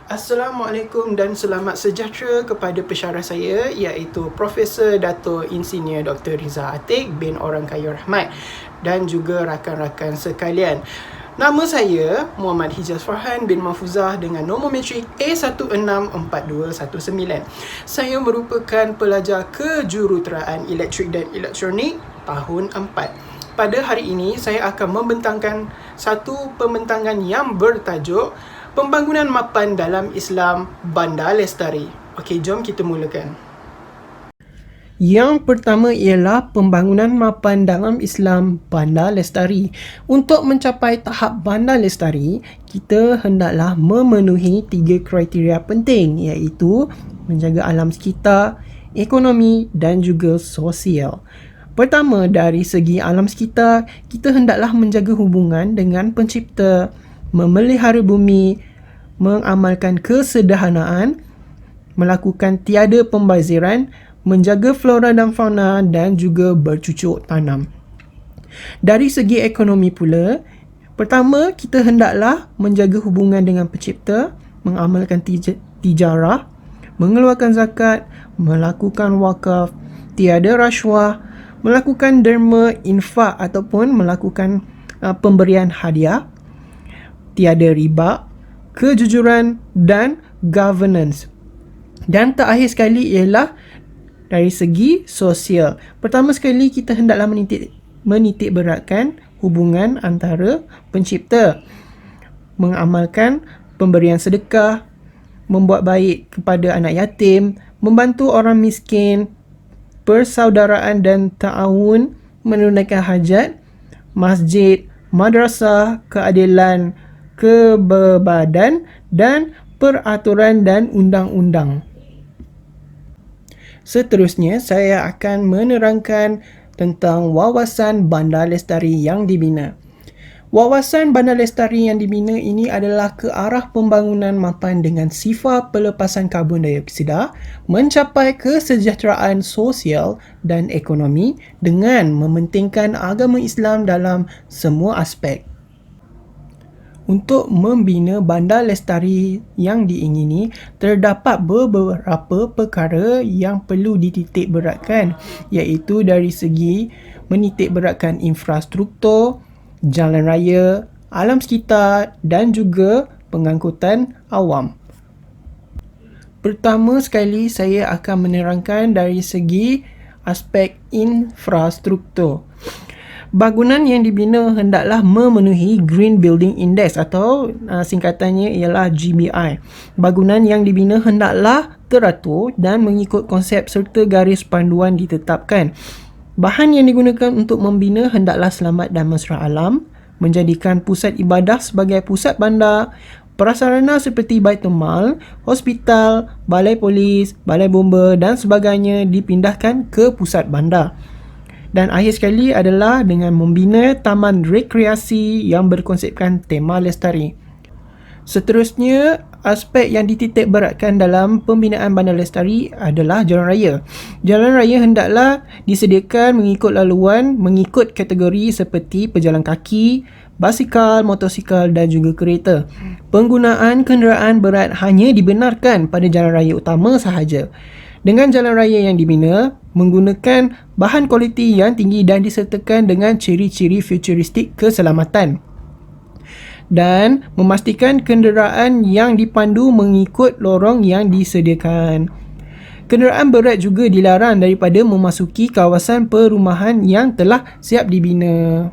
Assalamualaikum dan selamat sejahtera kepada pesyarah saya, iaitu Profesor Dato' Insinyur Dr. Riza Atik bin Orang Kaya Rahmat dan juga rakan-rakan sekalian. Nama saya Muhammad Hijaz Farhan bin Mahfuzah dengan nombor metrik A164219. Saya merupakan pelajar kejuruteraan elektrik dan elektronik tahun 4. Pada hari ini, saya akan membentangkan satu pembentangan yang bertajuk Pembangunan Mapan dalam Islam Bandar Lestari. Okey, jom kita mulakan. Yang pertama ialah pembangunan mapan dalam Islam Bandar Lestari. Untuk mencapai tahap Bandar Lestari, kita hendaklah memenuhi 3 kriteria penting, iaitu menjaga alam sekitar, ekonomi dan juga sosial. Pertama, dari segi alam sekitar, kita hendaklah menjaga hubungan dengan pencipta, memelihara bumi, mengamalkan kesederhanaan, melakukan tiada pembaziran, menjaga flora dan fauna dan juga bercucuk tanam. Dari segi ekonomi pula, pertama kita hendaklah menjaga hubungan dengan pencipta, mengamalkan tijarah, mengeluarkan zakat, melakukan wakaf, tiada rasuah, melakukan derma, infak ataupun melakukan pemberian hadiah, tiada riba, kejujuran dan governance. Dan terakhir sekali ialah dari segi sosial. Pertama sekali kita hendaklah menitik beratkan hubungan antara pencipta, mengamalkan pemberian sedekah, membuat baik kepada anak yatim, membantu orang miskin, persaudaraan dan ta'awun, menunaikan hajat, masjid, madrasah, keadilan, kebebadan dan peraturan dan undang-undang. Seterusnya, saya akan menerangkan tentang wawasan Bandar Lestari yang dibina. Wawasan Bandar Lestari yang dibina ini adalah ke arah pembangunan mapan dengan sifar pelepasan karbon dioksida, mencapai kesejahteraan sosial dan ekonomi dengan mementingkan agama Islam dalam semua aspek. Untuk membina Bandar Lestari yang diingini, terdapat beberapa perkara yang perlu dititik beratkan, iaitu dari segi menitik beratkan infrastruktur, jalan raya, alam sekitar dan juga pengangkutan awam. Pertama sekali, saya akan menerangkan dari segi aspek infrastruktur. Bangunan yang dibina hendaklah memenuhi Green Building Index atau singkatannya ialah GBI. Bangunan yang dibina hendaklah teratur dan mengikut konsep serta garis panduan ditetapkan. Bahan yang digunakan untuk membina hendaklah selamat dan mesra alam, menjadikan pusat ibadah sebagai pusat bandar, prasarana seperti Baitul Mal, hospital, balai polis, balai bomba dan sebagainya dipindahkan ke pusat bandar. Dan akhir sekali adalah dengan membina taman rekreasi yang berkonsepkan tema lestari. Seterusnya, aspek yang dititik beratkan dalam pembinaan Bandar Lestari adalah jalan raya. Jalan raya hendaklah disediakan mengikut laluan, mengikut kategori seperti pejalan kaki, basikal, motosikal dan juga kereta. Penggunaan kenderaan berat hanya dibenarkan pada jalan raya utama sahaja. Dengan jalan raya yang dibina, menggunakan bahan kualiti yang tinggi dan disertakan dengan ciri-ciri futuristik keselamatan. Dan memastikan kenderaan yang dipandu mengikut lorong yang disediakan. Kenderaan berat juga dilarang daripada memasuki kawasan perumahan yang telah siap dibina.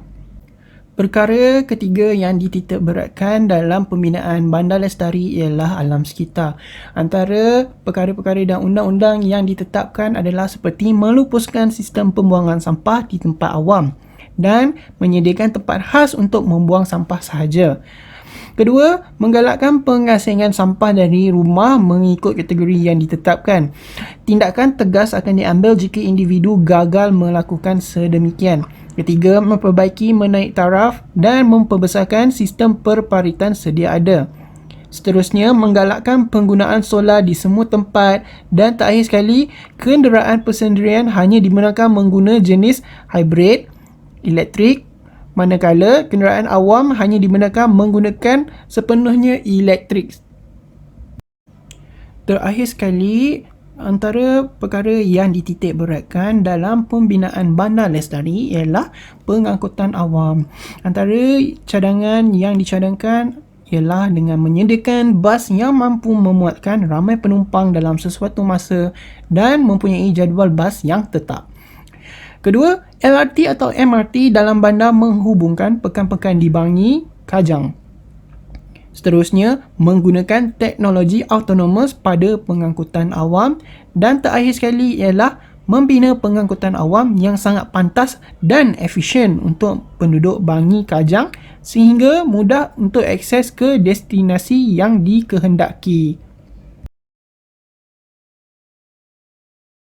Perkara ketiga yang dititik beratkan dalam pembinaan Bandar Lestari ialah alam sekitar. Antara perkara-perkara dan undang-undang yang ditetapkan adalah seperti melupuskan sistem pembuangan sampah di tempat awam dan menyediakan tempat khas untuk membuang sampah sahaja. Kedua, menggalakkan pengasingan sampah dari rumah mengikut kategori yang ditetapkan. Tindakan tegas akan diambil jika individu gagal melakukan sedemikian. Ketiga, memperbaiki menaik taraf dan memperbesarkan sistem perparitan sedia ada. Seterusnya, menggalakkan penggunaan solar di semua tempat dan terakhir sekali, kenderaan persendirian hanya digunakan menggunakan jenis hybrid, elektrik, manakala kenderaan awam hanya digunakan menggunakan sepenuhnya elektrik. Terakhir sekali, antara perkara yang dititik beratkan dalam pembinaan bandar lestari ialah pengangkutan awam. Antara cadangan yang dicadangkan ialah dengan menyediakan bas yang mampu memuatkan ramai penumpang dalam sesuatu masa dan mempunyai jadual bas yang tetap. Kedua, LRT atau MRT dalam bandar menghubungkan pekan-pekan di Bangi, Kajang. Seterusnya, menggunakan teknologi autonomous pada pengangkutan awam, dan terakhir sekali ialah membina pengangkutan awam yang sangat pantas dan efisien untuk penduduk Bangi Kajang sehingga mudah untuk akses ke destinasi yang dikehendaki.